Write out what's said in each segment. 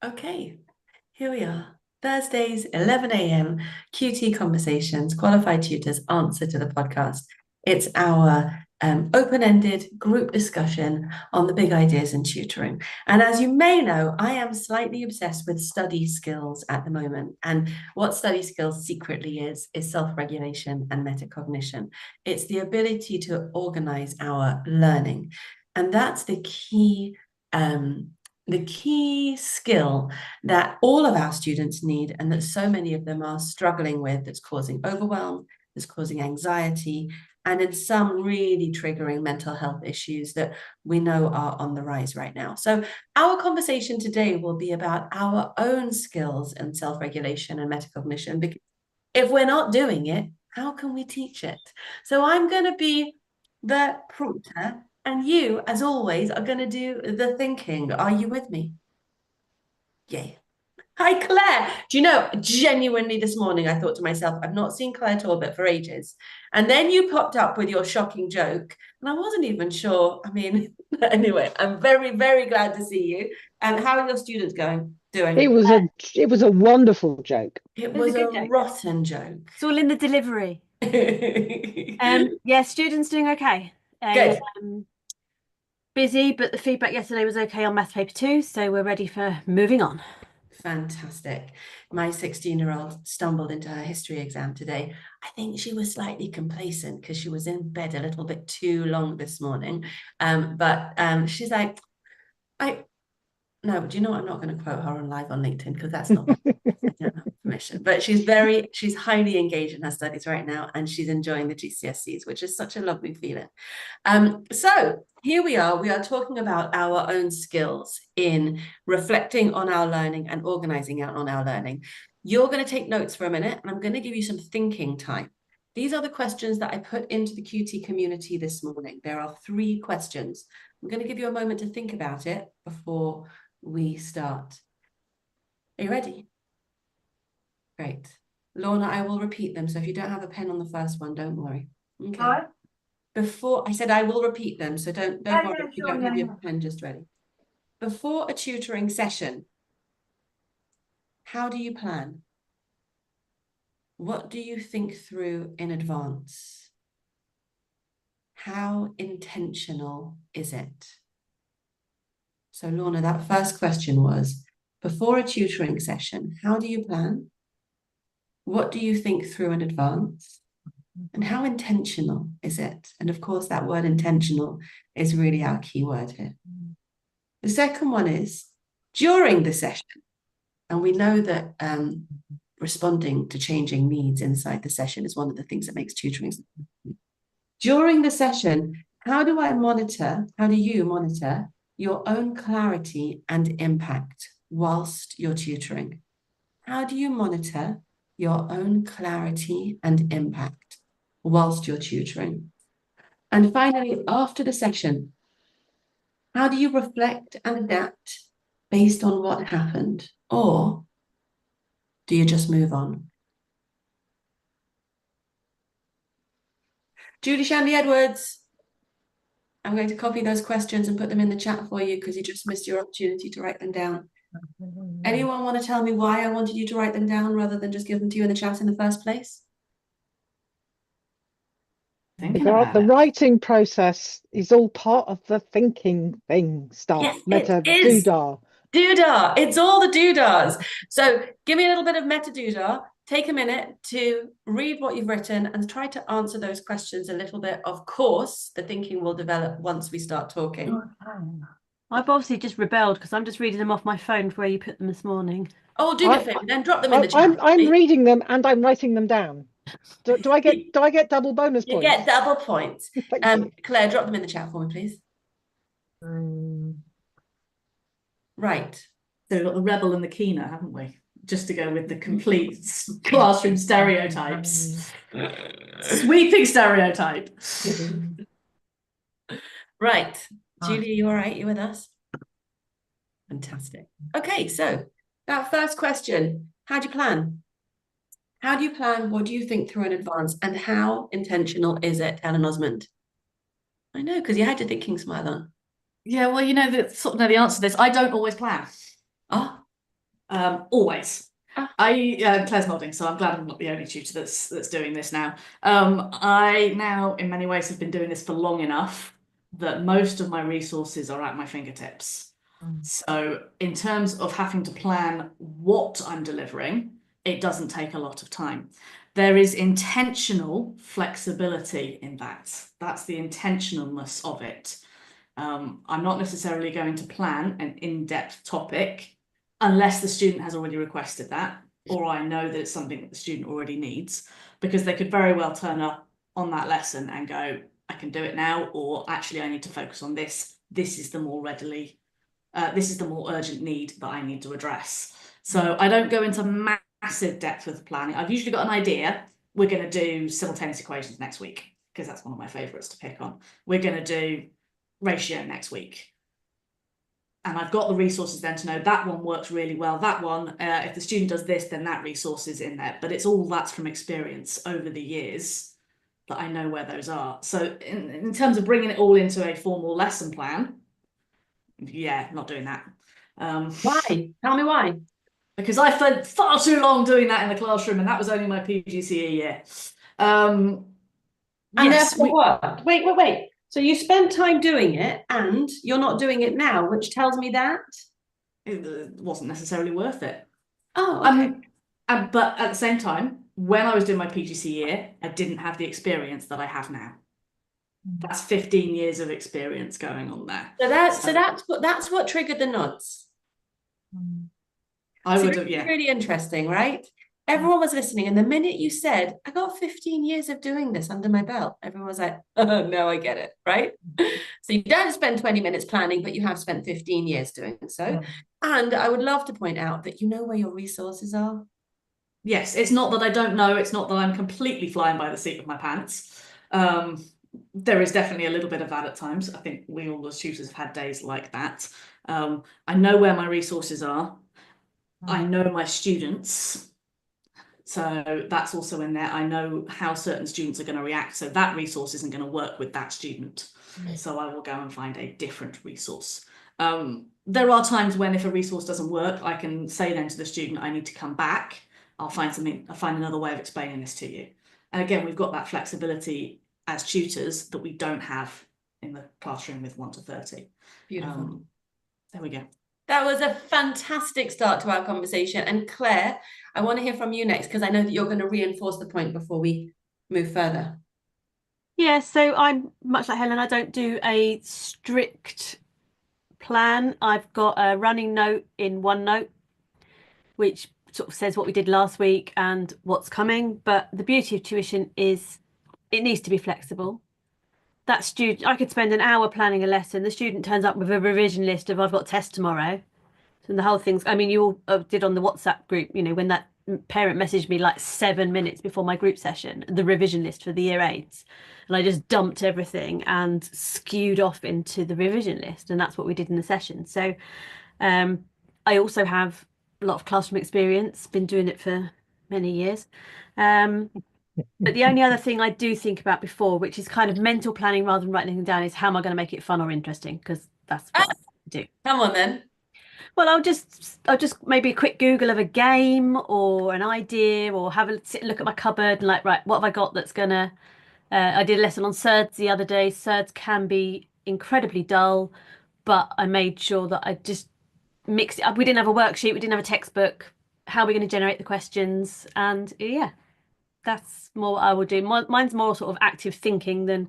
Okay, here we are. Thursdays, 11 a.m., QT Conversations, Qualified Tutors Answer to the Podcast. It's our open-ended group discussion on the big ideas in tutoring. And as you may know, I am slightly obsessed with study skills at the moment. And what study skills secretly is self-regulation and metacognition. It's the ability to organize our learning. And that's the key skill that all of our students need and that so many of them are struggling with, that's causing overwhelm, that's causing anxiety, and in some really triggering mental health issues that we know are on the rise right now. So our conversation today will be about our own skills in self-regulation and metacognition, because if we're not doing it, how can we teach it? So I'm going to be the prompter, and you, as always, are going to do the thinking. Are you with me? Yay. Hi, Claire. Do you know, genuinely this morning, I thought to myself, I've not seen Claire Talbot for ages. And then you popped up with your shocking joke, and I wasn't even sure. I mean, anyway, I'm very, very glad to see you. And how are your students doing? It was a wonderful joke. It It was a was a good joke. rotten joke. It's all in the delivery. Good. Yeah, students doing okay. Busy, but the feedback yesterday was okay on math paper 2, so we're ready for moving on. Fantastic. My 16-year-old stumbled into her history exam today. I think she was slightly complacent because she was in bed a little bit too long this morning. But she's like, no, do you know what? I'm not going to quote her on live on LinkedIn because that's not I don't have permission. But she's highly engaged in her studies right now, and she's enjoying the GCSEs, which is such a lovely feeling. So here we are talking about our own skills in reflecting on our learning and organizing out on our learning. You're going to take notes for a minute, and I'm going to give you some thinking time. These are the questions that I put into the QT community this morning. There are 3 questions. I'm going to give you a moment to think about it before we start. Are you ready? Great. Lorna, I will repeat them. So if you don't have a pen on the first one, don't worry. Okay. All right. Before I said I will repeat them, so don't Yeah, worry yeah, if you sure, don't yeah, have your yeah. pen just ready. Before a tutoring session, how do you plan? What do you think through in advance? How intentional is it? So Lorna, that first question was, before a tutoring session, how do you plan? What do you think through in advance? And how intentional is it? And of course, that word intentional is really our key word here. The second one is during the session. And we know that responding to changing needs inside the session is one of the things that makes tutoring. During the session, how do you monitor your own clarity and impact whilst you're tutoring? How do you monitor your own clarity and impact whilst you're tutoring? And finally, after the session, how do you reflect and adapt based on what happened? Or do you just move on? Julie Shandy Edwards, I'm going to copy those questions and put them in the chat for you because you just missed your opportunity to write them down. Anyone want to tell me why I wanted you to write them down rather than just give them to you in the chat in the first place? The writing process is all part of the thinking thing stuff. Yes, it Meta is. doodah. Doodah. It's all the doodahs. So give me a little bit of meta doodah. Take a minute to read what you've written and try to answer those questions a little bit. Of course, the thinking will develop once we start talking. I've obviously just rebelled because I'm just reading them off my phone for where you put them this morning. Oh, do me a favor, then drop them in the chat. I'm reading them and I'm writing them down. Do I get double bonus You points? get double points. Thank you. Claire, drop them in the chat for me, please. Right. So we've got the rebel and the keener, haven't we? Just to go with the complete classroom stereotypes. Sweeping stereotype. Right. Julie, you all right? You with us? Fantastic. Okay, so that first question, how do you plan? How do you plan? What do you think through in advance? And how intentional is it, Ellen Osmond? I know, because you had your thinking smile on. Yeah, well, you know the answer to this. I don't always plan. Oh, Always. Ah. Claire's nodding, so I'm glad I'm not the only tutor that's doing this now. I now, in many ways, have been doing this for long enough that most of my resources are at my fingertips. So in terms of having to plan what I'm delivering, it doesn't take a lot of time. There is intentional flexibility in that. That's the intentionalness of it. I'm not necessarily going to plan an in-depth topic unless the student has already requested that, or I know that it's something that the student already needs, because they could very well turn up on that lesson and go, I can do it now, or actually I need to focus on this. This is the more urgent need that I need to address. So I don't go into massive depth with the planning. I've usually got an idea. We're going to do simultaneous equations next week, because that's one of my favorites to pick on. We're going to do ratio next week. And I've got the resources then to know that one works really well. That one, if the student does this, then that resource is in there. But it's all that's from experience over the years that I know where those are. So in terms of bringing it all into a formal lesson plan, yeah, not doing that. Why? Tell me why. Because I spent far too long doing that in the classroom, and that was only my PGCE year. And Yes, therefore what? Wait. So you spent time doing it and you're not doing it now, which tells me that it wasn't necessarily worth it. Oh, okay. But at the same time, when I was doing my PGC year, I didn't have the experience that I have now. That's 15 years of experience going on there. So that's what triggered the nods. I would have, Really, yeah. really interesting, right? Everyone was listening, and the minute you said, I got 15 years of doing this under my belt, everyone was like, oh, no, I get it, right? So you don't spend 20 minutes planning, but you have spent 15 years doing so. And I would love to point out that you know where your resources are. Yes, it's not that I don't know, it's not that I'm completely flying by the seat of my pants. There is definitely a little bit of that at times. I think we all as tutors have had days like that. I know where my resources are. I know my students. So that's also in there. I know how certain students are going to react. So that resource isn't going to work with that student. So I will go and find a different resource. There are times when if a resource doesn't work, I can say then to the student, I need to come back. I'll find another way of explaining this to you. And again, we've got that flexibility as tutors that we don't have in the classroom with 1 to 30. Beautiful. There we go. That was a fantastic start to our conversation. And Claire, I want to hear from you next, because I know that you're going to reinforce the point before we move further. Yeah, so I'm much like Helen, I don't do a strict plan. I've got a running note in OneNote, which sort of says what we did last week and what's coming. But the beauty of tuition is it needs to be flexible. That student, I could spend an hour planning a lesson. The student turns up with a revision list of I've got tests tomorrow. And the whole thing's, I mean, you all did on the WhatsApp group, you know, when that parent messaged me like 7 minutes before my group session, the revision list for the year 8s. And I just dumped everything and skewed off into the revision list. And that's what we did in the session. So I also have a lot of classroom experience, been doing it for many years. But the only other thing I do think about before, which is kind of mental planning rather than writing anything down, is how am I going to make it fun or interesting? Because that's what I do. Come on then. Well, I'll just maybe a quick Google of a game or an idea, or have a sit and look at my cupboard and like, right, what have I got that's gonna I did a lesson on surds the other day. Surds can be incredibly dull, but I made sure that I just mixed it up. We didn't have a worksheet, we didn't have a textbook. How are we going to generate the questions? And yeah, that's more what I will do. Mine's more sort of active thinking than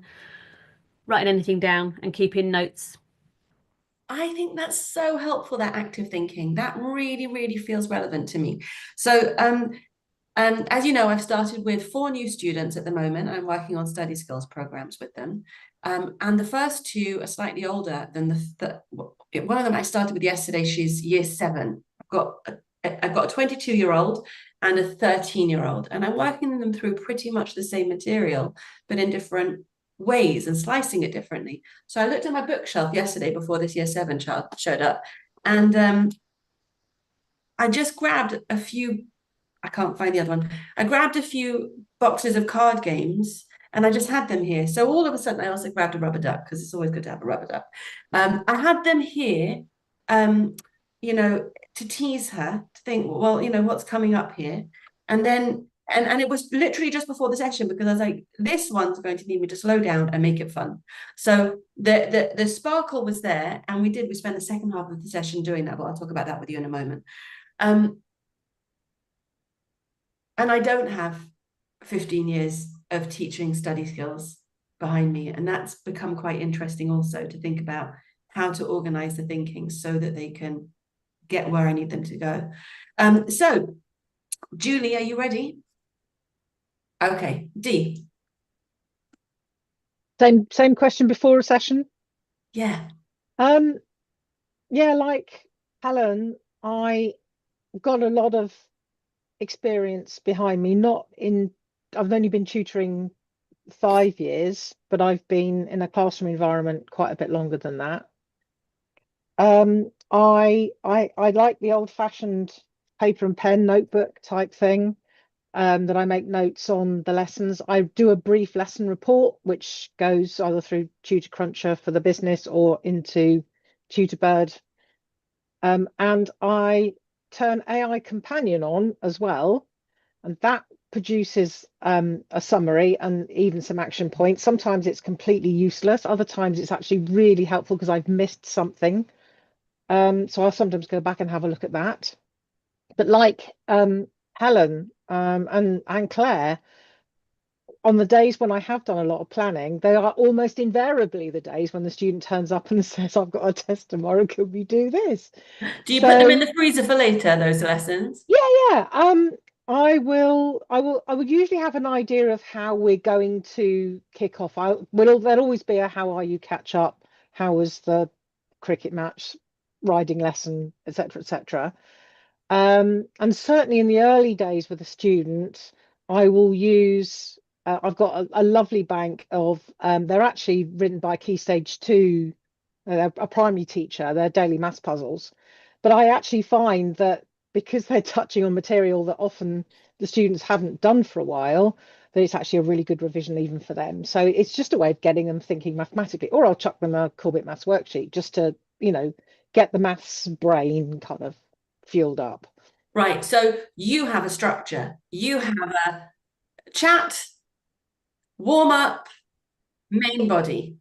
writing anything down and keeping notes. I think that's so helpful, that active thinking. That really, really feels relevant to me. So, as you know, I've started with 4 new students at the moment. I'm working on study skills programs with them. And the first 2 are slightly older than one of them I started with yesterday. She's year 7. I've got a 22-year-old and a 13-year-old, and I'm working them through pretty much the same material, but in different ways and slicing it differently. So I looked at my bookshelf yesterday before this year 7 child showed up, and I just grabbed a few. I can't find the other one. I grabbed a few boxes of card games and I just had them here. So all of a sudden, I also grabbed a rubber duck, because it's always good to have a rubber duck. I had them here you know, to tease her, to think, well, you know, what's coming up here? And then, and it was literally just before the session, because I was like, this one's going to need me to slow down and make it fun. So the sparkle was there, and we spent the second half of the session doing that, but I'll talk about that with you in a moment. And I don't have 15 years of teaching study skills behind me, and that's become quite interesting also, to think about how to organize the thinking so that they can get where I need them to go. So Julie, are you ready? Okay, Dee. Same question before a session. Yeah. Yeah, like Helen, I got a lot of experience behind me. I've only been tutoring 5 years, but I've been in a classroom environment quite a bit longer than that. I like the old-fashioned paper and pen notebook type thing. That I make notes on the lessons. I do a brief lesson report, which goes either through Tutor Cruncher for the business or into Tutorbird. And I turn AI Companion on as well, and that produces a summary and even some action points. Sometimes it's completely useless. Other times it's actually really helpful because I've missed something. So I'll sometimes go back and have a look at that. But like Helen and Claire, on the days when I have done a lot of planning, they are almost invariably the days when the student turns up and says, I've got a test tomorrow, could we do this? Do you put them in the freezer for later, those lessons? Yeah. I will usually have an idea of how we're going to kick off. There'll always be a how are you catch up, how was the cricket match, riding lesson, etc., etc. And certainly in the early days with a student, I will use, I've got a lovely bank of, they're actually written by Key Stage 2, a primary teacher, they're daily maths puzzles. But I actually find that because they're touching on material that often the students haven't done for a while, that it's actually a really good revision even for them. So it's just a way of getting them thinking mathematically, or I'll chuck them a Corbett maths worksheet just to, get the maths brain kind of fueled up. Right. So you have a structure. You have a chat, warm up, main body.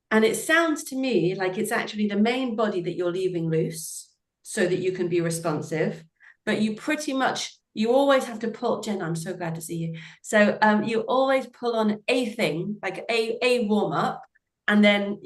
And it sounds to me like it's actually the main body that you're leaving loose so that you can be responsive. But you always have to pull, Jen, I'm so glad to see you. So you always pull on a thing, like a warm up. And then,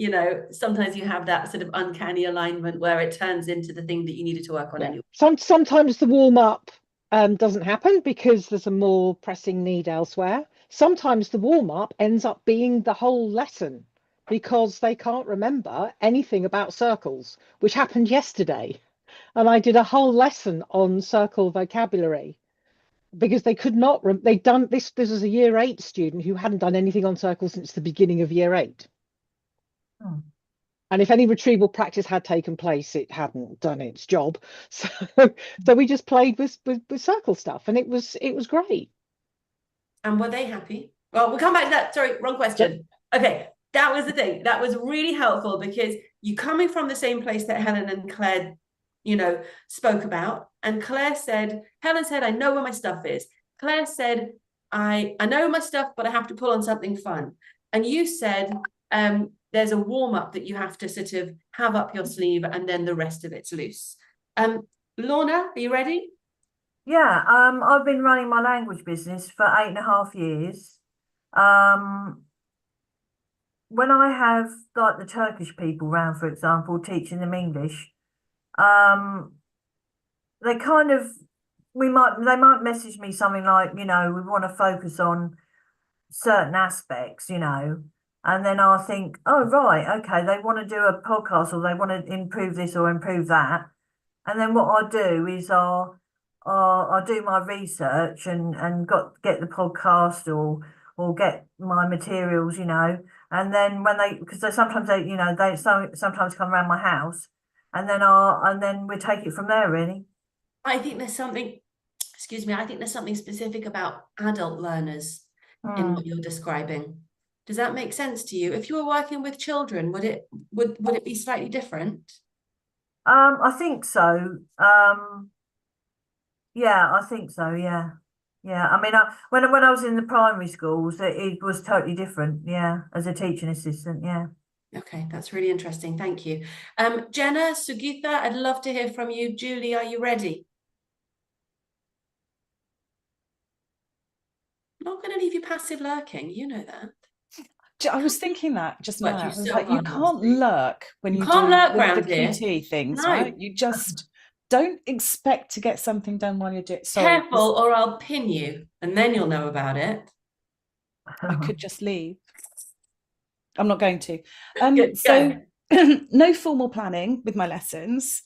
sometimes you have that sort of uncanny alignment where it turns into the thing that you needed to work on anyway. Sometimes the warm up doesn't happen because there's a more pressing need elsewhere. Sometimes the warm up ends up being the whole lesson because they can't remember anything about circles, which happened yesterday. And I did a whole lesson on circle vocabulary because they could not, they'd done this. This was a year 8 student who hadn't done anything on circles since the beginning of year 8. Oh. And if any retrieval practice had taken place, it hadn't done its job. So we just played with circle stuff, and it was great. And were they happy? Well, we'll come back to that. Sorry, wrong question. Yep. Okay, that was the thing. That was really helpful because you coming from the same place that Helen and Claire, spoke about. And Helen said, I know where my stuff is. Claire said, I know my stuff, but I have to pull on something fun. And you said, there's a warm-up that you have to sort of have up your sleeve, and then the rest of it's loose. Lorna, are you ready? Yeah, I've been running my language business for 8.5 years. When I have like the Turkish people round, for example, teaching them English, they kind of they might message me something like, we want to focus on certain aspects, and then I'll think, oh right, okay, they want to do a podcast or they want to improve this or improve that. And then what I do is I'll do my research and get the podcast or get my materials, and then because they sometimes sometimes come around my house, and then we take it from there really. I think there's something, I think there's something specific about adult learners in what you're describing. Does that make sense to you? If you were working with children, would it be slightly different? I think so. Yeah, I think so. Yeah. Yeah. I mean, when I was in the primary schools, it was totally different. Yeah, as a teaching assistant. Yeah. Okay, that's really interesting. Thank you. Jenna, Sugitha, I'd love to hear from you. Julie, are you ready? I'm not going to leave you passive lurking. You know that. I was thinking that just Worked now. you I was so like, you hard last can't week. lurk when You you can't do lurk the round here. QT things, No. right? You just don't expect to get something done while you're doing it. Sorry, Careful, or I'll pin you, and then you'll know about it. I could just leave. I'm not going to. Good, So go. no formal planning with my lessons,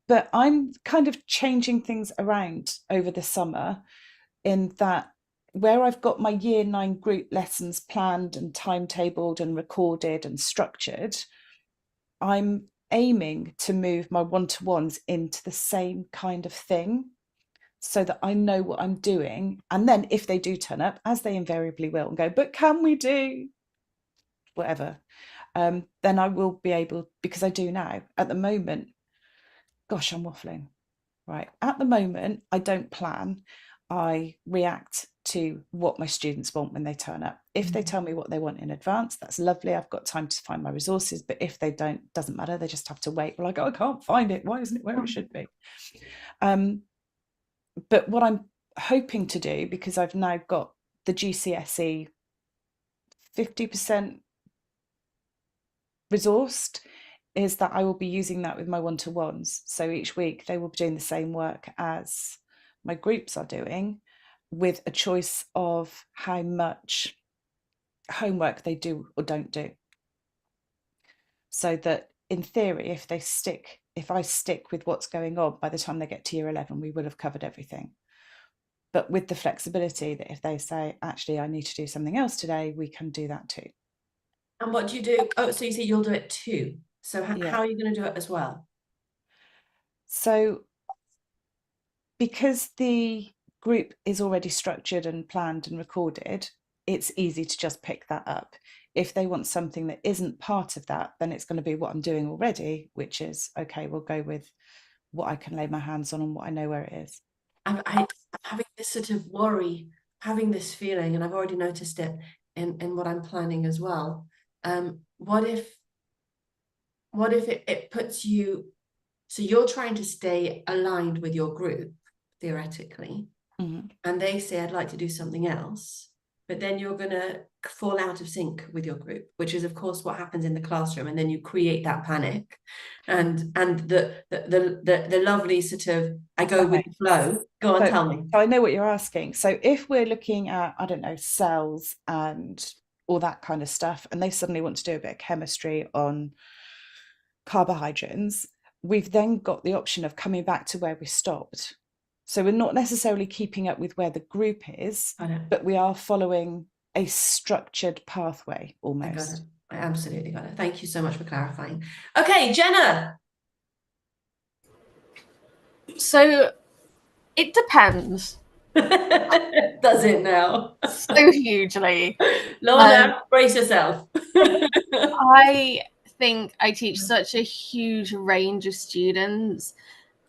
but I'm kind of changing things around over the summer in that where I've got my year 9 group lessons planned and timetabled and recorded and structured, I'm aiming to move my one-to-ones into the same kind of thing so that I know what I'm doing. And then if they do turn up, as they invariably will, and go, but can we do whatever? Then I will be able, because I do now. At the moment, gosh, I'm waffling. Right. At the moment, I don't plan. I react to what my students want when they turn up. If they tell me what they want in advance, that's lovely. I've got time to find my resources. But if they don't, doesn't matter. They just have to wait. Well, I go, I can't find it. Why isn't it where it should be? But what I'm hoping to do, because I've now got the GCSE 50% resourced, is that I will be using that with my one-to-ones. So each week they will be doing the same work as my groups are doing, with a choice of how much homework they do or don't do. So that in theory, if I stick with what's going on, by the time they get to year 11, we will have covered everything. But with the flexibility that if they say, actually, I need to do something else today, we can do that too. And what do you do? Oh, so you say you'll do it too. So how are you going to do it as well? So because the group is already structured and planned and recorded, it's easy to just pick that up. If they want something that isn't part of that, then it's going to be what I'm doing already, which is, okay, we'll go with what I can lay my hands on and what I know where it is. I'm having this sort of worry, having this feeling, and I've already noticed it in what I'm planning as well. What if it puts you, so you're trying to stay aligned with your group, theoretically, and they say, I'd like to do something else, but then you're going to fall out of sync with your group, which is, of course, what happens in the classroom. And then you create that panic and the lovely sort of, I go with the flow. Go on, tell me. So I know what you're asking. So if we're looking at, I don't know, cells and all that kind of stuff, and they suddenly want to do a bit of chemistry on carbohydrates, we've then got the option of coming back to where we stopped. So we're not necessarily keeping up with where the group is, but we are following a structured pathway almost. I got it. I absolutely got it. Thank you so much for clarifying. Okay, Jenna. So it depends. Does it now? So hugely. Lorna, brace yourself. I think I teach such a huge range of students,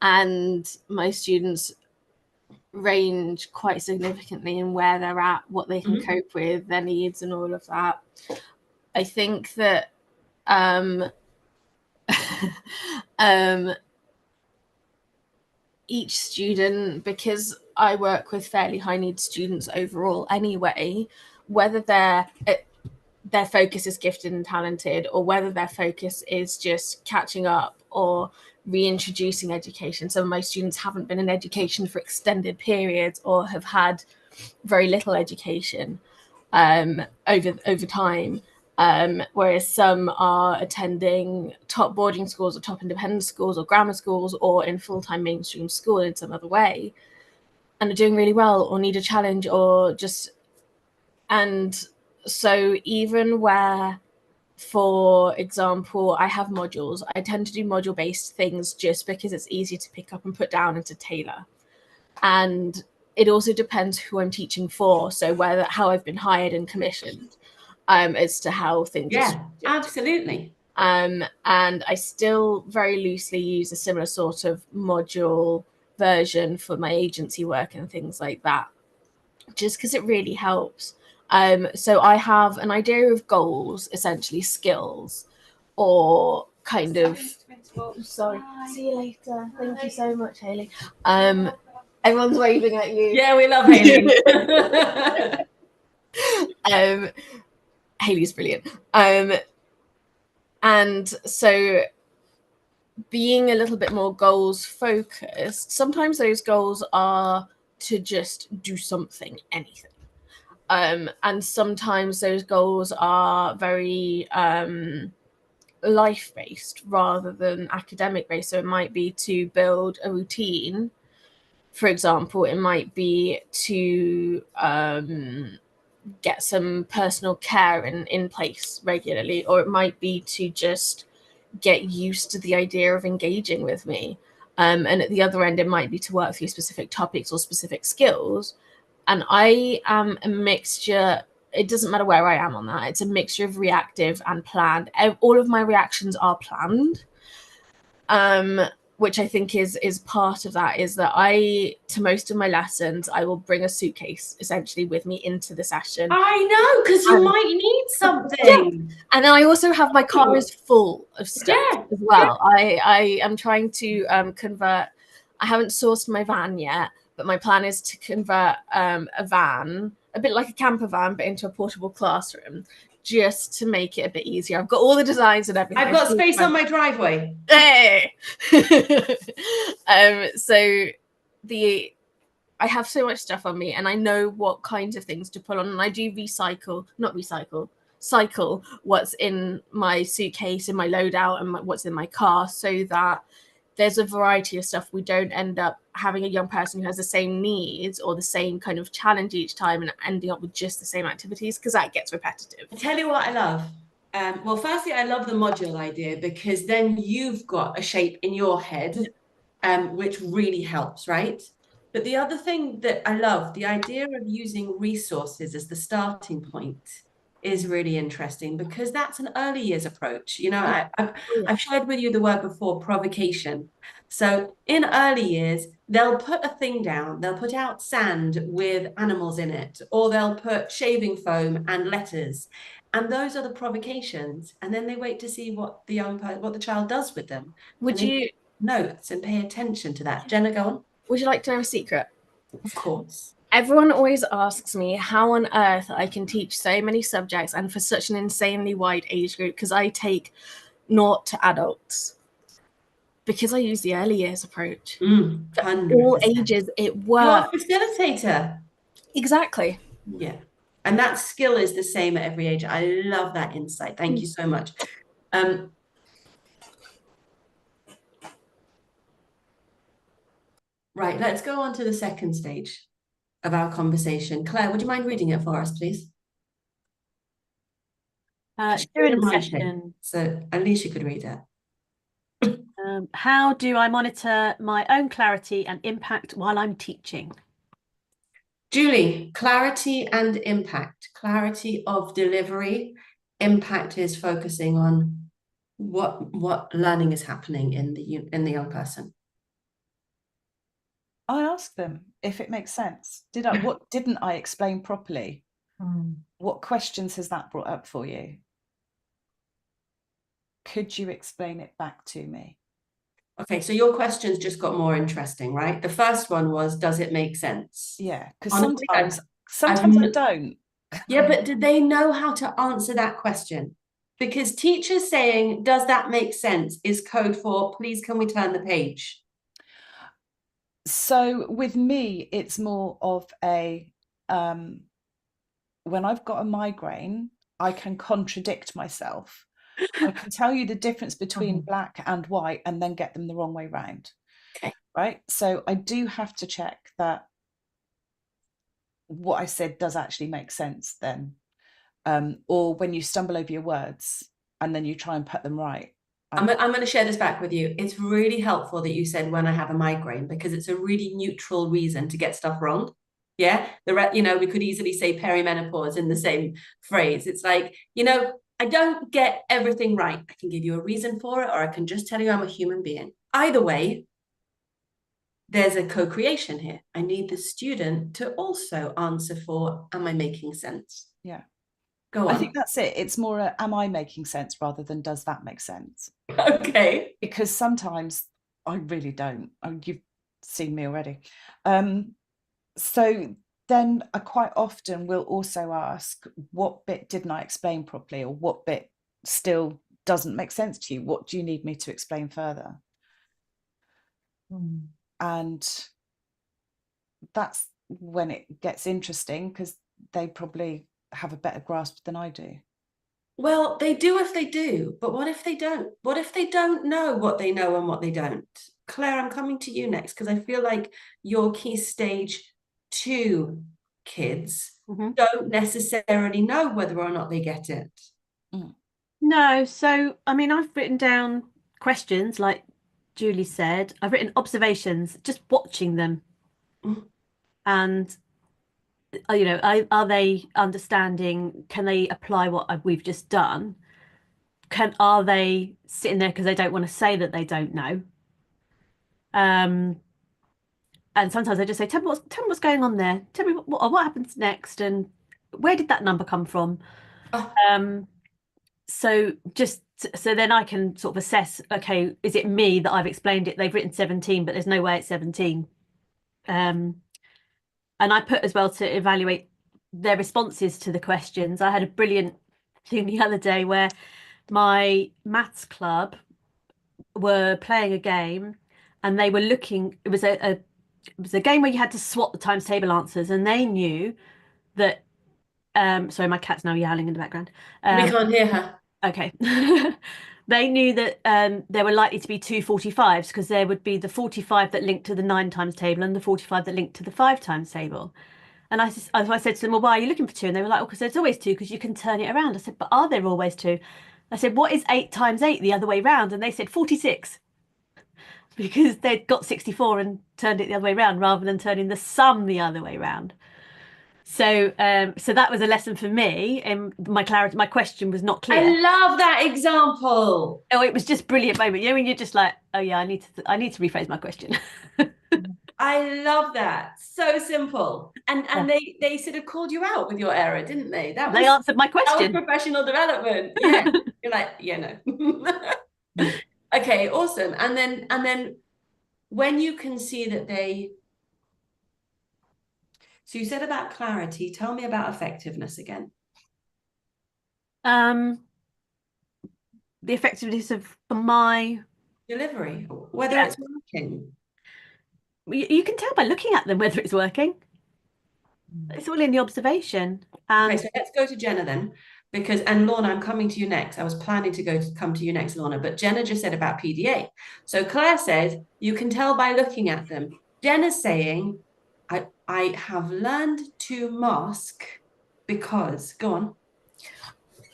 and my students range quite significantly in where they're at, what they can cope with, their needs and all of that. I think that each student, because I work with fairly high need students overall anyway, whether their focus is gifted and talented, or whether their focus is just catching up or reintroducing education. Some of my students haven't been in education for extended periods or have had very little education over time. Whereas some are attending top boarding schools or top independent schools or grammar schools or in full-time mainstream school in some other way and are doing really well or need a challenge or just... And so even where, for example, I have modules, I tend to do module-based things just because it's easy to pick up and put down and to tailor. And it also depends who I'm teaching for, so how I've been hired and commissioned, as to how things... Yeah, absolutely. And I still very loosely use a similar sort of module version for my agency work and things like that, just because it really helps. So I have an idea of goals, essentially skills, or kind of, sorry, see you later. Thank you so much, Hayley. Everyone's waving at you. Yeah, we love Hayley. Hayley's brilliant. And so being a little bit more goals focused, sometimes those goals are to just do something, anything. And sometimes those goals are very life-based rather than academic-based. So it might be to build a routine. For example, it might be to get some personal care in place regularly, or it might be to just get used to the idea of engaging with me. And at the other end, it might be to work through specific topics or specific skills. And I am a mixture. It doesn't matter where I am on that. It's a mixture of reactive and planned. All of my reactions are planned. Which I think is part of that, is that to most of my lessons, I will bring a suitcase essentially with me into the session. I know, because you might need something. Yeah. And then I also have my car is full of stuff as well. Yeah. I am trying to convert. I haven't sourced my van yet, but my plan is to convert a van, a bit like a camper van, but into a portable classroom, just to make it a bit easier. I've got all the designs and everything. I've got space on my driveway. Hey! So I have so much stuff on me, and I know what kinds of things to put on, and I do cycle what's in my suitcase, in my loadout, and what's in my car, so that there's a variety of stuff. We don't end up having a young person who has the same needs or the same kind of challenge each time and ending up with just the same activities, because that gets repetitive. I tell you what I love. Well, firstly, I love the module idea, because then you've got a shape in your head, which really helps, right? But the other thing that I love, the idea of using resources as the starting point, is really interesting, because that's an early years approach. You know, I've shared with you the word before, provocation. So in early years, they'll put a thing down, they'll put out sand with animals in it, or they'll put shaving foam and letters. And those are the provocations. And then they wait to see what the child does with them. Would you notes and pay attention to that? Jenna, go on. Would you like to know a secret? Of course. Everyone always asks me how on earth I can teach so many subjects and for such an insanely wide age group, because I take 0 to adults. Because I use the early years approach. 100%. All ages, it works. You're a facilitator. Exactly. Yeah. And that skill is the same at every age. I love that insight. Thank you so much. Right, let's go on to the second stage of our conversation. Claire, would you mind reading it for us, please? Student session. So Alicia could read it. How do I monitor my own clarity and impact while I'm teaching? Julie, clarity and impact. Clarity of delivery. Impact is focusing on what learning is happening in the young person. I asked them if it makes sense. What didn't I explain properly? What questions has that brought up for you? Could you explain it back to me? Okay, so your questions just got more interesting, right? The first one was, does it make sense? Yeah, because sometimes I don't. Yeah, but do they know how to answer that question? Because teachers saying, does that make sense, is code for, please can we turn the page? So with me, it's more of a, when I've got a migraine, I can contradict myself. I can tell you the difference between black and white and then get them the wrong way round. Okay. Right. So I do have to check that what I said does actually make sense then. Or when you stumble over your words and then you try and put them right. I'm going to share this back with you. It's really helpful that you said when I have a migraine, because it's a really neutral reason to get stuff wrong. Yeah. We could easily say perimenopause in the same phrase. It's like, I don't get everything right. I can give you a reason for it, or I can just tell you I'm a human being. Either way, there's a co-creation here. I need the student to also answer for, am I making sense? Yeah. Go I on. think that's it. It's more a, am I making sense rather than does that make sense? Okay. Because sometimes I really don't. You've seen me already. So then I quite often will also ask, what bit didn't I explain properly, or what bit still doesn't make sense to you? What do you need me to explain further? And that's when it gets interesting, because they probably have a better grasp than I do. Well, they do if they do, but what if they don't? What if they don't know what they know and what they don't? Claire, I'm coming to you next, because I feel like your key stage 2 kids don't necessarily know whether or not they get it. No, so I mean, I've written down questions like Julie said. I've written observations, just watching them. And you know, are they understanding? Can they apply what we've just done? Are they sitting there because they don't want to say that they don't know? And sometimes I just say, tell me what's going on there. Tell me what happens next, and where did that number come from? So then I can sort of assess, okay, is it me that I've explained it? They've written 17, but there's no way it's 17. And I put as well to evaluate their responses to the questions. I had a brilliant thing the other day where my maths club were playing a game, and they were looking, it was a game where you had to swap the times table answers, and they knew that sorry, my cat's now yowling in the background. We can't hear her. Okay. They knew that there were likely to be 2 45s, because there would be the 45 that linked to the 9 times table and the 45 that linked to the 5 times table. And I said to them, well, why are you looking for 2? And they were like, oh, because there's always 2, because you can turn it around. I said, but are there always 2? I said, what is 8 times 8 the other way round? And they said 46, because they'd got 64 and turned it the other way round rather than turning the sum the other way round. So so that was a lesson for me, and my question was not clear. I love that example. Oh, it was just brilliant moment. You know, when you're just like, oh yeah, I need to rephrase my question. I love that. So simple. And they sort of called you out with your error, didn't they? They answered my question. That was professional development. Yeah. You're like, yeah, no. Okay, awesome. And then when you can see that so you said about clarity, tell me about effectiveness again. The effectiveness of my delivery, whether it's working. You can tell by looking at them whether it's working. It's all in the observation. Okay, so let's go to Jenna then, and Lorna, I'm coming to you next. I was planning to come to you next, Lorna, but Jenna just said about PDA. So Claire said you can tell by looking at them. Jenna's saying I have learned to mask because, go on.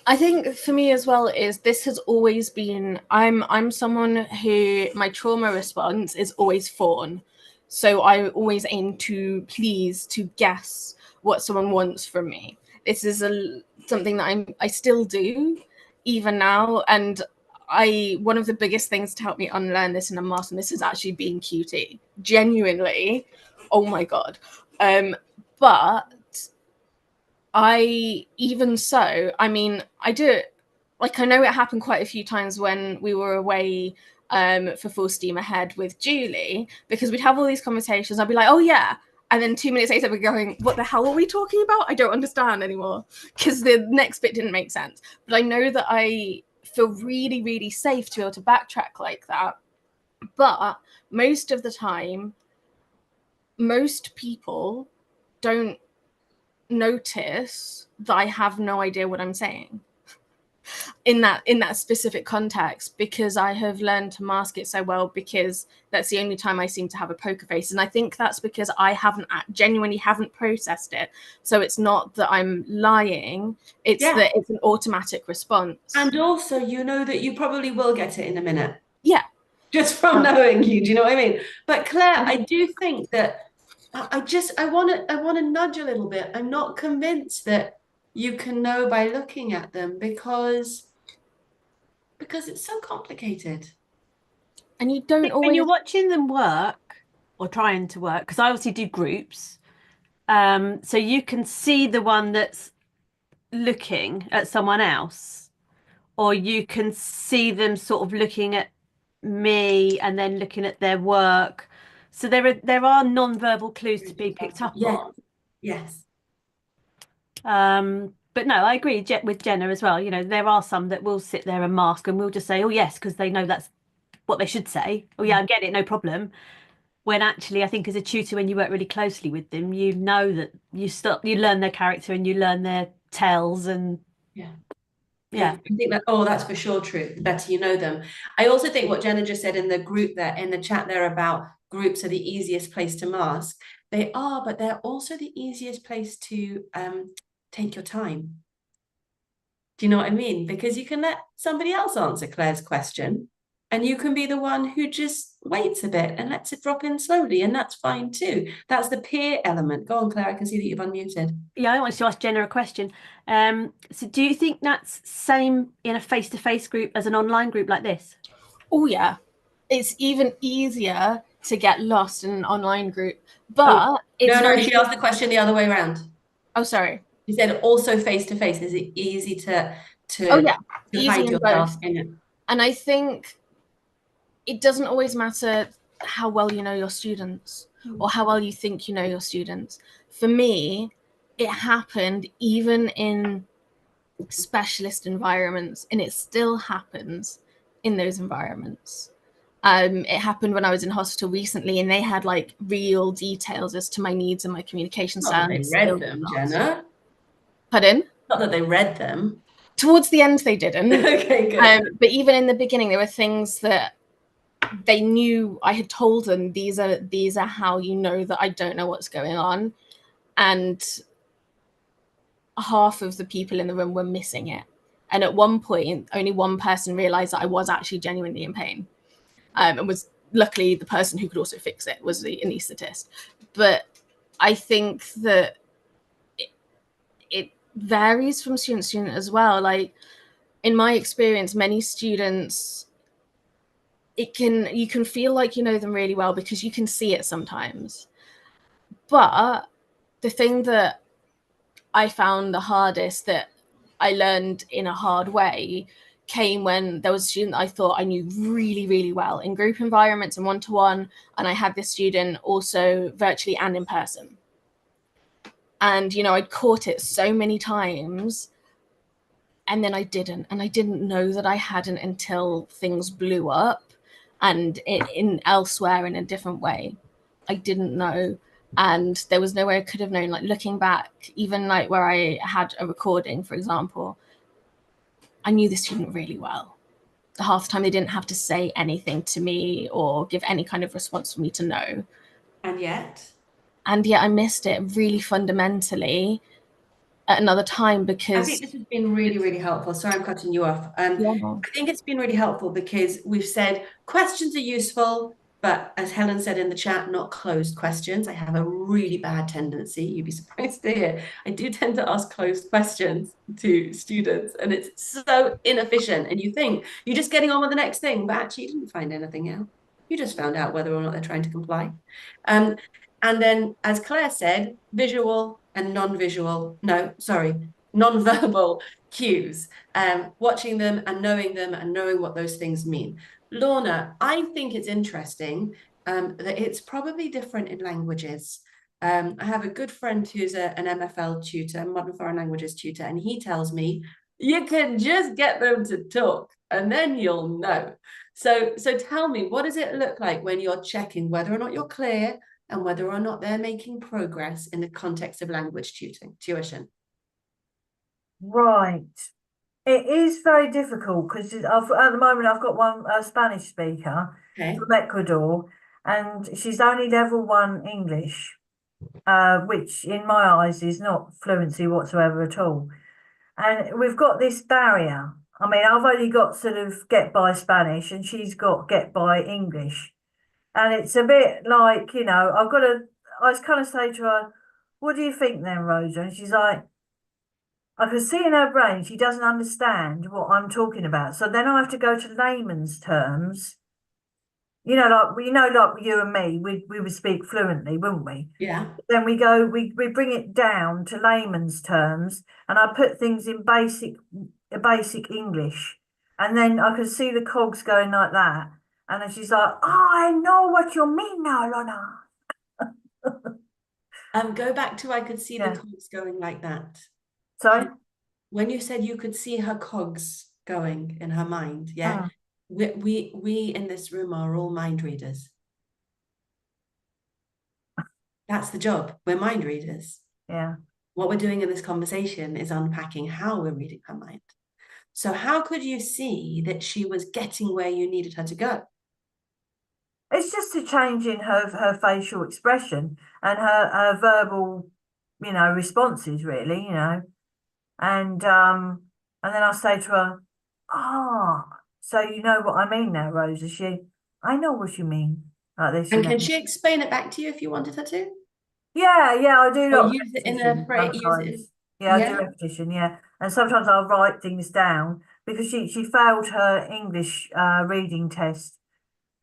I think for me as well is this has always been, I'm someone who my trauma response is always fawn. So I always aim to please, to guess what someone wants from me. This is something that I still do even now. And one of the biggest things to help me unlearn this and unmask, and this is actually being QT, genuinely. Oh my God. But even so, I mean, I do it, like, I know it happened quite a few times when we were away for Full Steam Ahead with Julie, because we'd have all these conversations. I'd be like, oh yeah. And then 2 minutes later, we're going, what the hell are we talking about? I don't understand anymore, because the next bit didn't make sense. But I know that I feel really, really safe to be able to backtrack like that. But most of the time, most people don't notice that I have no idea what I'm saying in that specific context, because I have learned to mask it so well, because that's the only time I seem to have a poker face. And I think that's because I genuinely haven't processed it. So it's not that I'm lying, it's that it's an automatic response. And also, you know that you probably will get it in a minute. Yeah. Just from knowing you, do you know what I mean? But Claire, I do think that I want to nudge a little bit. I'm not convinced that you can know by looking at them because it's so complicated. And you don't When always. you're watching them work or trying to work, because I obviously do groups, so you can see the one that's looking at someone else, or you can see them sort of looking at me and then looking at their work. So there are non-verbal clues to be picked up Yes. on. Yes. But no, I agree with Jenna as well. You know, there are some that will sit there and mask and will just say, oh yes, because they know that's what they should say. Oh yeah, I get it, no problem. When actually, I think as a tutor, when you work really closely with them, you know that you learn their character and you learn their tells and Yeah. yeah. I think that, that's for sure true. The better you know them. I also think what Jenna just said in the group there, in the chat there, about groups are the easiest place to mask. They are, but they're also the easiest place to take your time. Do you know what I mean? Because you can let somebody else answer Claire's question, and you can be the one who just waits a bit and lets it drop in slowly, and that's fine too. That's the peer element. Go on, Claire, I can see that you've unmuted. Yeah, I wanted to ask Jenna a question. So do you think that's same in a face-to-face group as an online group like this? Oh yeah, it's even easier to get lost in an online group, but it's No, very. she asked the question the other way around. Oh, sorry. She said also face to face. Is it easy to Oh yeah, to easy hide in yourself both. in it? And I think it doesn't always matter how well you know your students or how well you think you know your students. For me, it happened even in specialist environments, and it still happens in those environments. It happened when I was in hospital recently, and they had like real details as to my needs and my communication Not style. that they read them, Jenna. Pardon? Not that they read them. Towards the end, they didn't. Okay, good. But even in the beginning, there were things that they knew. I had told them these are how you know that I don't know what's going on, and half of the people in the room were missing it. And at one point, only one person realized that I was actually genuinely in pain, and was luckily the person who could also fix it was the anaesthetist. But I think that it varies from student to student as well. Like in my experience, many students, you can feel like you know them really well because you can see it sometimes. But the thing that I found the hardest, that I learned in a hard way, came when there was a student I thought I knew really, really well in group environments and one-to-one, and I had this student also virtually and in person. And, you know, I'd caught it so many times, and then I didn't know that I hadn't until things blew up and in elsewhere in a different way. I didn't know. And there was no way I could have known. Like looking back, even like where I had a recording, for example, I knew the student really well. Half the time they didn't have to say anything to me or give any kind of response for me to know. And yet I missed it really fundamentally at another time, because I think this has been really, really helpful. Sorry, I'm cutting you off. I think it's been really helpful because we've said questions are useful, but as Helen said in the chat, not closed questions. I have a really bad tendency, you'd be surprised to hear. I do tend to ask closed questions to students, and it's so inefficient. And you think you're just getting on with the next thing, but actually you didn't find anything out. You just found out whether or not they're trying to comply. And then, as Claire said, visual and non-verbal cues, watching them and knowing what those things mean. Lorna, I think it's interesting that it's probably different in languages. I have a good friend who's an MFL tutor, modern foreign languages tutor, and he tells me you can just get them to talk and then you'll know. So tell me, what does it look like when you're checking whether or not you're clear and whether or not they're making progress in the context of language tuition? Right. It is very difficult because at the moment I've got a Spanish speaker from Ecuador, and she's only level 1 English, which in my eyes is not fluency whatsoever at all. And we've got this barrier. I mean, I've only got sort of get by Spanish, and she's got get by English. And it's a bit like, you know, I kind of say to her, what do you think then, Rosa? And she's like, I can see in her brain she doesn't understand what I'm talking about. So then I have to go to layman's terms. Like you and me, we would speak fluently, wouldn't we? Yeah. Then we bring it down to layman's terms, and I put things in basic English, and then I can see the cogs going like that, and then she's like, "Oh, I know what you mean now, Lorna." Go back to I could see the Yeah. cogs going like that. Sorry. When you said you could see her cogs going in her mind, yeah. We in this room are all mind readers. That's the job. We're mind readers. Yeah. What we're doing in this conversation is unpacking how we're reading her mind. So how could you see that she was getting where you needed her to go? It's just a change in her facial expression and her verbal, responses, really, and then I'll say to her, "Ah, so you know what I mean now, Rosa." I know what you mean, like this, And can she explain it back to you if you wanted her to? Yeah, I do Or lot of use it in a repetition phrase, use it sometimes. in, Yeah, I do repetition, yeah. And sometimes I'll write things down because she failed her English reading test,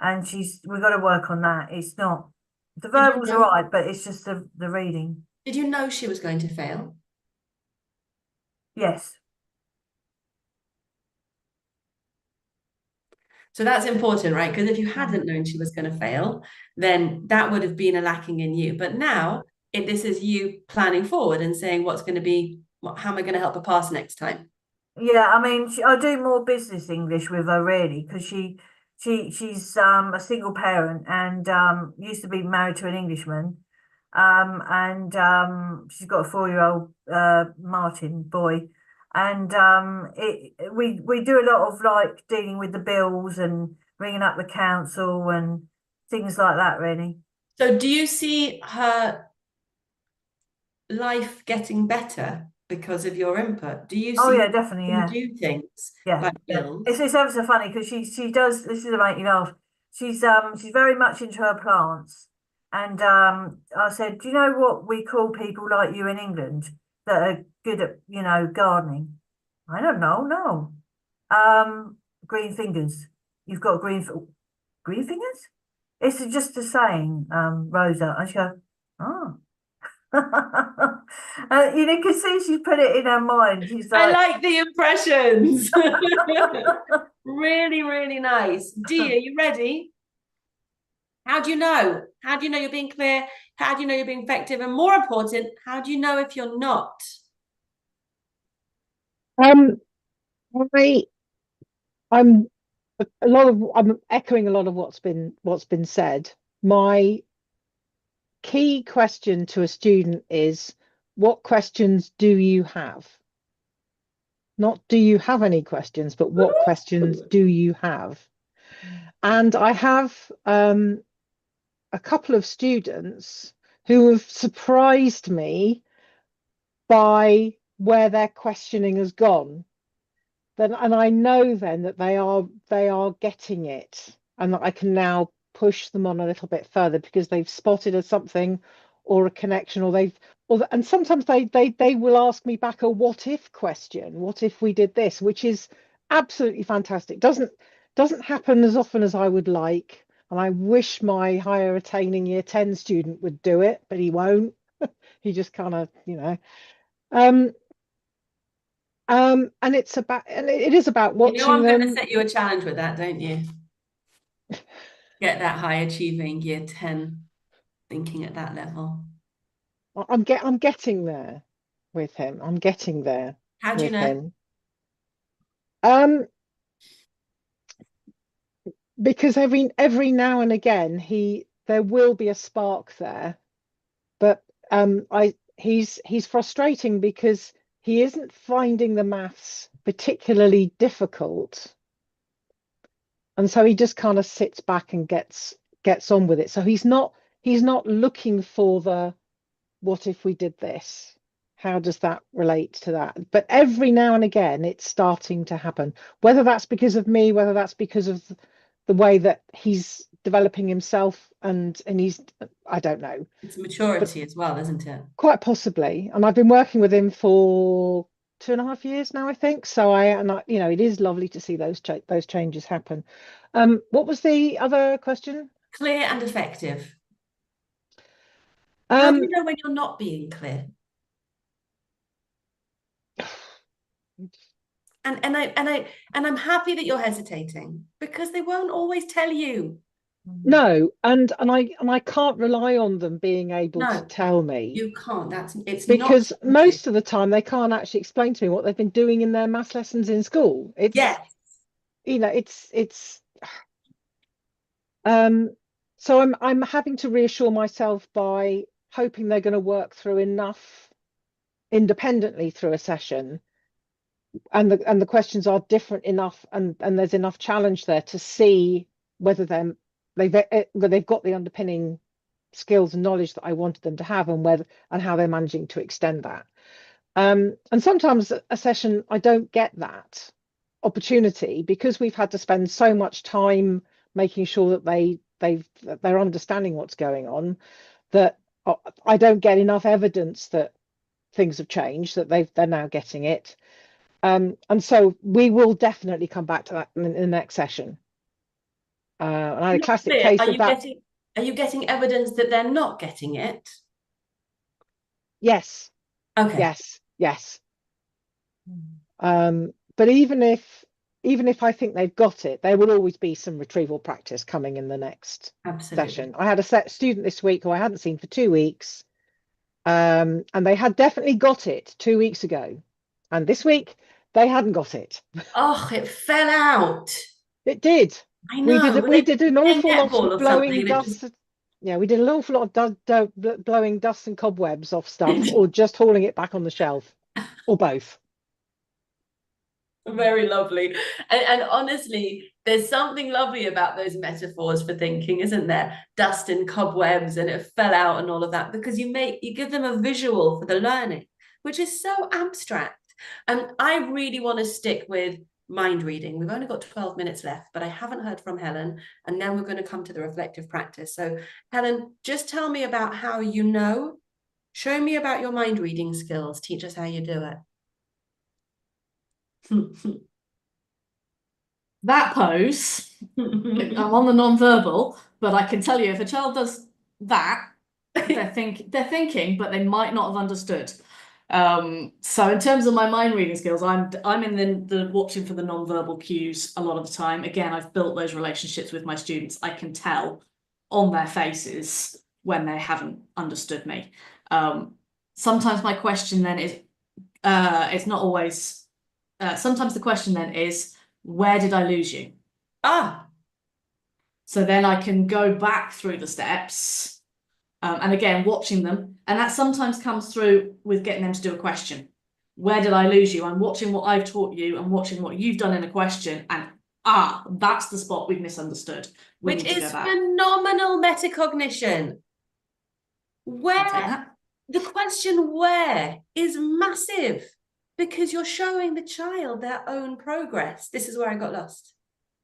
and we've got to work on that. It's not the Did you verbals are know- right, but it's just the reading. Did you know she was going to fail? Yes. So that's important, right? Because if you hadn't known she was going to fail, then that would have been a lacking in you. But now this is you planning forward and saying what's going to be, how am I going to help her pass next time? Yeah, I mean, I do more business English with her really because she's a single parent and used to be married to an Englishman, and she's got a 4-year-old Martin boy, and we do a lot of like dealing with the bills and ringing up the council and things like that really. So do you see her life getting better because of your input? Do you Oh see yeah, definitely, her yeah. do things Yeah, like yeah. bills? It's ever so funny because she does. This is to make you laugh. She's very much into her plants, and I said, "Do you know what we call people like you in England that are good at gardening?" I don't know. No. Green fingers. You've got green fingers. It's just a saying, Rosa. And she goes, "Oh." You can see she's put it in her mind. She's I like, like the impressions. Really, really nice. Dee, are you ready? How do you know? How do you know you're being clear? How do you know you're being effective? And more important, how do you know if you're not? I'm I'm echoing a lot of what's been said. My key question to a student is, what questions do you have? Not do you have any questions, but what questions do you have? And I have a couple of students who have surprised me by where their questioning has gone. And I know then that they are getting it, and that I can now push them on a little bit further because they've spotted something or a connection, and sometimes they will ask me back a what if question. What if we did this? Which is absolutely fantastic. Doesn't happen as often as I would like, and I wish my higher attaining year 10 student would do it, but he won't. He just kind of, and it is about watching I'm going to them. set you a challenge with that, don't you? Get that high achieving year 10 thinking at that level. I'm getting there with him. I'm getting there How do you with know? him. Because every now and again there will be a spark there, but he's frustrating because he isn't finding the maths particularly difficult, and so he just kind of sits back and gets on with it. So he's not looking for the what if we did this? How does that relate to that? But every now and again, it's starting to happen. Whether that's because of me, whether that's because of the way that he's developing himself, and I don't know. It's maturity as well, isn't it? Quite possibly. And I've been working with him for 2.5 years now, I think. So you know, it is lovely to see those changes happen. What was the other question? Clear and effective. How do you know when you're not being clear? And I'm happy that you're hesitating, because they won't always tell you. No, and I can't rely on them being able to No, tell me. You can't. It's Because not most of the time they can't actually explain to me what they've been doing in their maths lessons in school. It's yes. you know, it's so I'm having to reassure myself by hoping they're going to work through enough independently through a session, and the questions are different enough, and there's enough challenge there to see whether they've got the underpinning skills and knowledge that I wanted them to have, and how they're managing to extend that. And sometimes a session I don't get that opportunity, because we've had to spend so much time making sure that they're understanding what's going on, that I don't get enough evidence that things have changed, that they're now getting it. And so we will definitely come back to that in the next session. And I had a classic case of that. Are you getting evidence that they're not getting it? Yes. Okay. Yes. But even if I think they've got it, there will always be some retrieval practice coming in the next session. I had a student this week who I hadn't seen for 2 weeks, and they had definitely got it 2 weeks ago, and this week they hadn't got it. Oh, it fell out. It did. I know. We did an awful lot of of blowing dust. Yeah, we did an awful lot of blowing dust and cobwebs off stuff, or just hauling it back on the shelf, or both. Very lovely. And honestly, there's something lovely about those metaphors for thinking, isn't there? Dust and cobwebs, and it fell out and all of that, because you give them a visual for the learning, which is so abstract. And I really want to stick with mind reading. We've only got 12 minutes left, but I haven't heard from Helen, and then we're going to come to the reflective practice. So Helen, just tell me about how you know. Show me about your mind reading skills. Teach us how you do it. That pose, I'm on the non-verbal, but I can tell you if a child does that, they're thinking, but they might not have understood. So in terms of my mind reading skills, I'm in the watching for the non-verbal cues a lot of the time. Again, I've built those relationships with my students. I can tell on their faces when they haven't understood me. Sometimes my question then is, it's not always. Sometimes the question then is, where did I lose you? So then I can go back through the steps, and again, watching them. And that sometimes comes through with getting them to do a question. Where did I lose you? I'm watching what I've taught you and watching what you've done in a question. And that's the spot we've misunderstood. Which is phenomenal metacognition. Where? The question where is massive, because you're showing the child their own progress. This is where I got lost.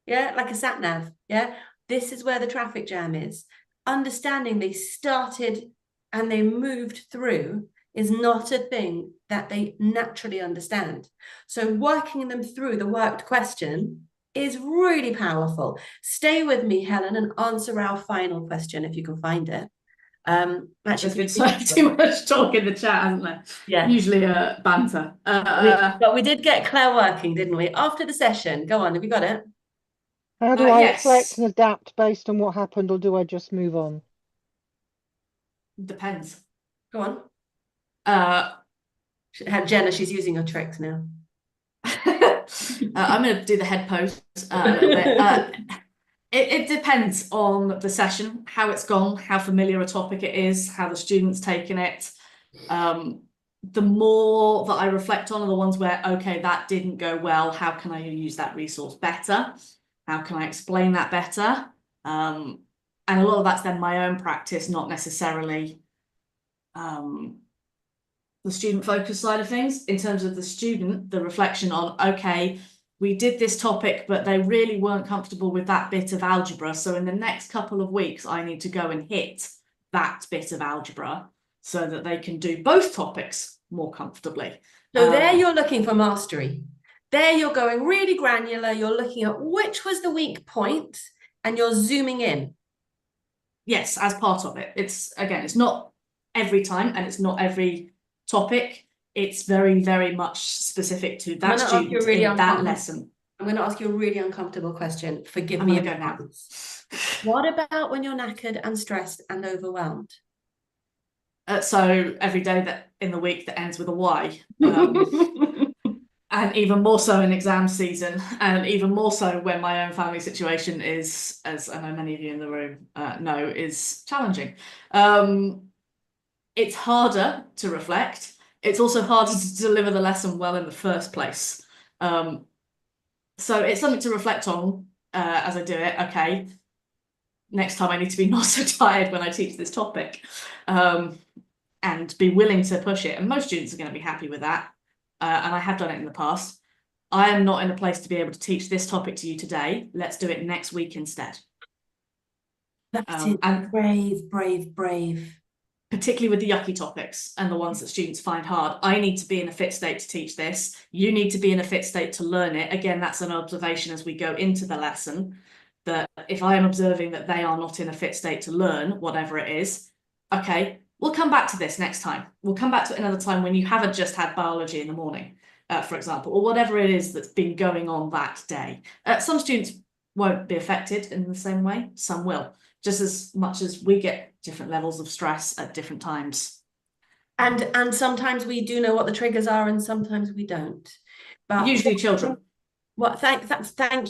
Yeah, like a sat nav. Yeah, this is where the traffic jam is. Understanding they started and they moved through is not a thing that they naturally understand. So working them through the worked question is really powerful. Stay with me, Helen, and answer our final question if you can find it. Actually, there's been too much talk in the chat, hasn't there? Yeah. Usually banter. But we did get Claire working, didn't we? After the session. Go on, have you got it? How do I reflect and adapt based on what happened, or do I just move on? Depends. Go on. Jenna, she's using your tricks now. I'm going to do the head pose a little bit. It depends on the session, how it's gone, how familiar a topic it is, how the student's taken it. The more that I reflect on are the ones where, okay, that didn't go well. How can I use that resource better? How can I explain that better? And a lot of that's then my own practice, not necessarily the student focus side of things. In terms of the student, the reflection on, okay, we did this topic, but they really weren't comfortable with that bit of algebra. So in the next couple of weeks, I need to go and hit that bit of algebra. so that they can do both topics more comfortably. So there you're looking for mastery. There you're going really granular. You're looking at which was the weak point and you're zooming in. Yes, as part of it. It's not every time and it's not every topic. It's very, very much specific to that student in that lesson. I'm going to ask you a really uncomfortable question. Forgive I'm me. going to go now. What about when you're knackered and stressed and overwhelmed? So every day that in the week that ends with a Y. And even more so in exam season, and even more so when my own family situation is, as I know many of you in the room know, is challenging. It's harder to reflect. It's also harder to deliver the lesson well in the first place. So it's something to reflect on as I do it. Okay, next time I need to be not so tired when I teach this topic, and be willing to push it. And most students are going to be happy with that. And I have done it in the past. I am not in a place to be able to teach this topic to you today. Let's do it next week instead. That's it. And brave, brave, brave. Particularly with the yucky topics and the ones that students find hard. I need to be in a fit state to teach this. You need to be in a fit state to learn it. Again, that's an observation as we go into the lesson, that if I am observing that they are not in a fit state to learn, whatever it is, okay, we'll come back to this next time. We'll come back to it another time when you haven't just had biology in the morning, for example, or whatever it is that's been going on that day. Some students won't be affected in the same way. Some will, just as much as we get different levels of stress at different times. And sometimes we do know what the triggers are and sometimes we don't. But usually children. Well, thank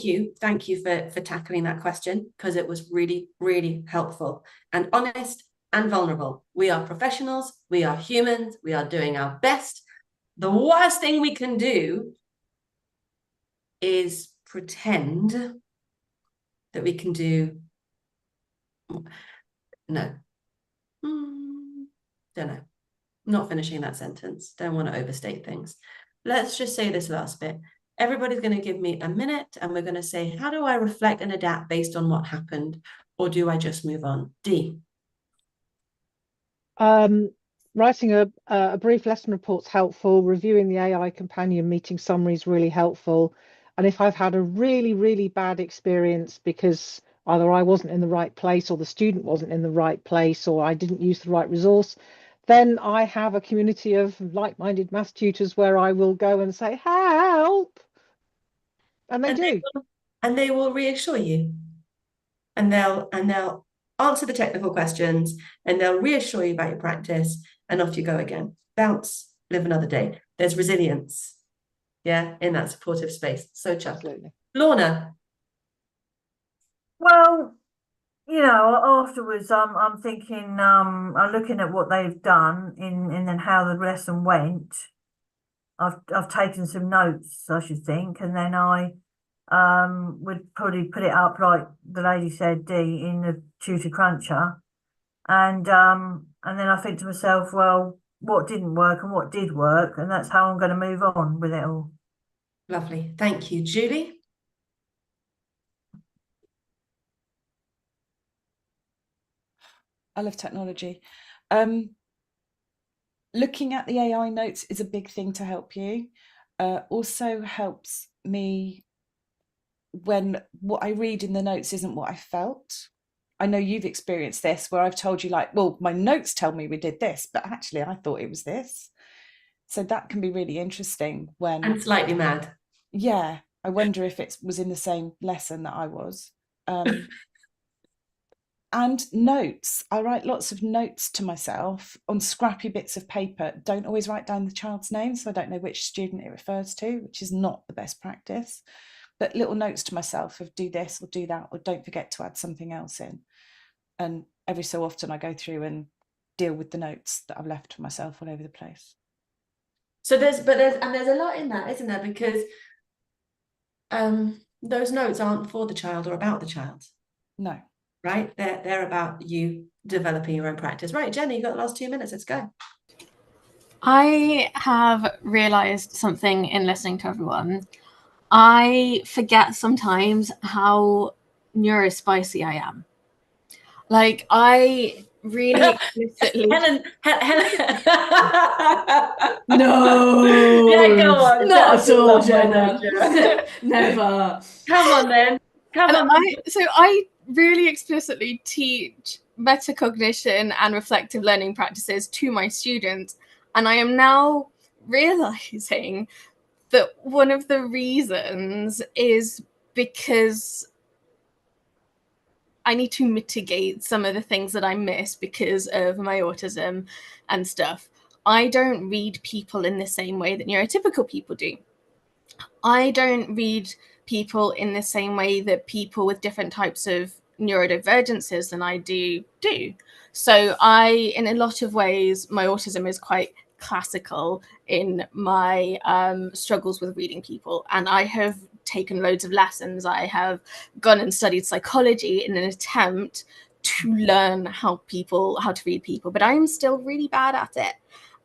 you for tackling that question, because it was really, really helpful and honest and vulnerable. We are professionals, we are humans, we are doing our best. The worst thing we can do is pretend that we can do. No. Don't know. Not finishing that sentence. Don't want to overstate things. Let's just say this last bit. Everybody's going to give me a minute and we're going to say, how do I reflect and adapt based on what happened? Or do I just move on? Dee. Writing a brief lesson report's helpful. Reviewing the AI companion meeting summary is really helpful. And if I've had a really, really bad experience because either I wasn't in the right place or the student wasn't in the right place or I didn't use the right resource, then I have a community of like-minded maths tutors where I will go and say, help. And they do. And they will reassure you. And they'll answer the technical questions and they'll reassure you about your practice, and off you go again. Bounce, live another day. There's resilience, yeah, in that supportive space. So chuffed. Lorna. Well, you know, afterwards, I'm thinking, I'm looking at what they've done and then how the lesson went. I've taken some notes, I should think, and then I would probably put it up like the lady said, Dee, in the tutor cruncher, and then I think to myself, well, what didn't work and what did work, and that's how I'm going to move on with it all. Lovely, thank you. Julie? I love technology. Looking at the AI notes is a big thing to help you. Also helps me when what I read in the notes isn't what I felt. I know you've experienced this where I've told you, like, well, my notes tell me we did this, but actually I thought it was this. So that can be really interesting when... And slightly mad. Yeah, I wonder if it was in the same lesson that I was. And notes. I write lots of notes to myself on scrappy bits of paper. Don't always write down the child's name, so I don't know which student it refers to, which is not the best practice. But little notes to myself of do this or do that, or don't forget to add something else in. And every so often I go through and deal with the notes that I've left for myself all over the place. So there's a lot in that, isn't there? Because those notes aren't for the child or about the child. No. Right? They're about you developing your own practice. Right, Jenny, you've got the last 2 minutes. Let's go. I have realised something in listening to everyone. I forget sometimes how neurospicy I am. Like, I really explicitly. Helen. No, Yeah, go on. not at all, Love my Jenna. nature. Never. Come on then. Come And on. I really explicitly teach metacognition and reflective learning practices to my students. And I am now realizing that one of the reasons is because I need to mitigate some of the things that I miss because of my autism and stuff. I don't read people in the same way that neurotypical people do. I don't read people in the same way that people with different types of neurodivergences than I do. So in a lot of ways, my autism is quite classical in my struggles with reading people. And I have taken loads of lessons. I have gone and studied psychology in an attempt to learn how to read people, but I'm still really bad at it.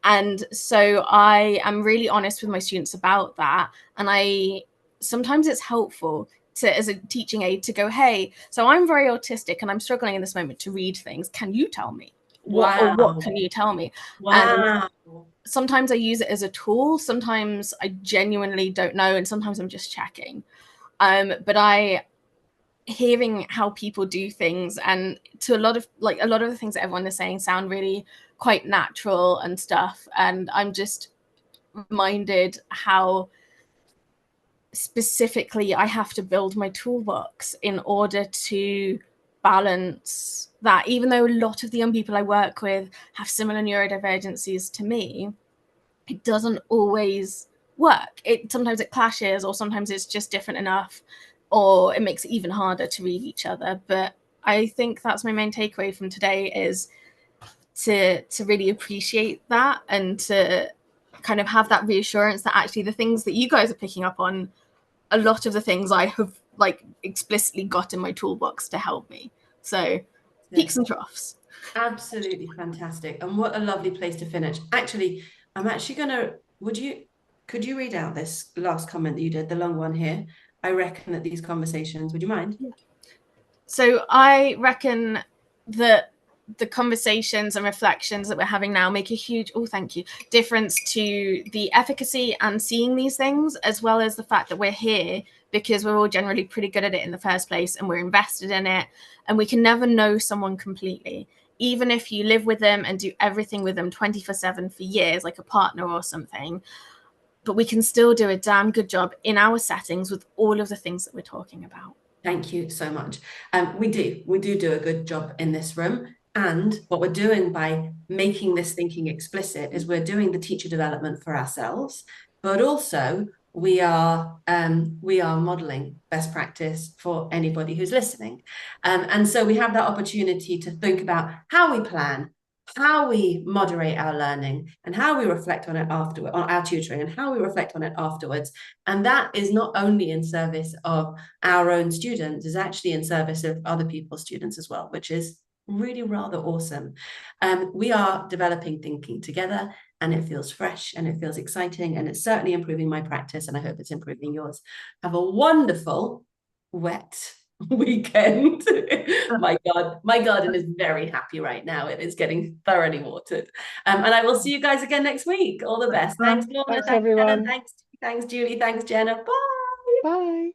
And so I am really honest with my students about that. And sometimes it's helpful to, as a teaching aid, to go, hey, so I'm very autistic and I'm struggling in this moment to read things. Can you tell me? Wow. What can you tell me? Wow. And sometimes I use it as a tool. Sometimes I genuinely don't know. And sometimes I'm just checking. But hearing how people do things, and to a lot of the things that everyone is saying sound really quite natural and stuff. And I'm just reminded how specifically I have to build my toolbox in order to balance that. Even though a lot of the young people I work with have similar neurodivergencies to me, it doesn't always work. Sometimes it clashes, or sometimes it's just different enough, or it makes it even harder to read each other. But I think that's my main takeaway from today, is to really appreciate that, and to kind of have that reassurance that actually the things that you guys are picking up on, a lot of the things I have explicitly got in my toolbox to help me. So peaks and troughs. Absolutely fantastic. And what a lovely place to finish. Actually, I'm actually gonna, could you read out this last comment that you did, the long one here? I reckon that these conversations, would you mind? Yeah. So I reckon that the conversations and reflections that we're having now make a huge, difference to the efficacy and seeing these things, as well as the fact that we're here because we're all generally pretty good at it in the first place, and we're invested in it. And we can never know someone completely, even if you live with them and do everything with them 24/7 for years, like a partner or something. But we can still do a damn good job in our settings with all of the things that we're talking about. Thank you so much. We do a good job in this room. And what we're doing by making this thinking explicit is we're doing the teacher development for ourselves, but also we are modeling best practice for anybody who's listening. And so we have that opportunity to think about how we plan, how we moderate our learning, and how we reflect on it afterward, on our tutoring, and how we reflect on it afterwards. And that is not only in service of our own students, is actually in service of other people's students as well, which is really rather awesome. We are developing thinking together, and it feels fresh and it feels exciting, and it's certainly improving my practice, and I hope it's improving yours. Have a wonderful wet weekend. My garden is very happy right now. It is getting thoroughly watered. And I will see you guys again next week. All the best. Thanks, Lorna. Thanks, Thanks, everyone. Helen. Thanks, Julie. Thanks, Jenna. Bye. Bye.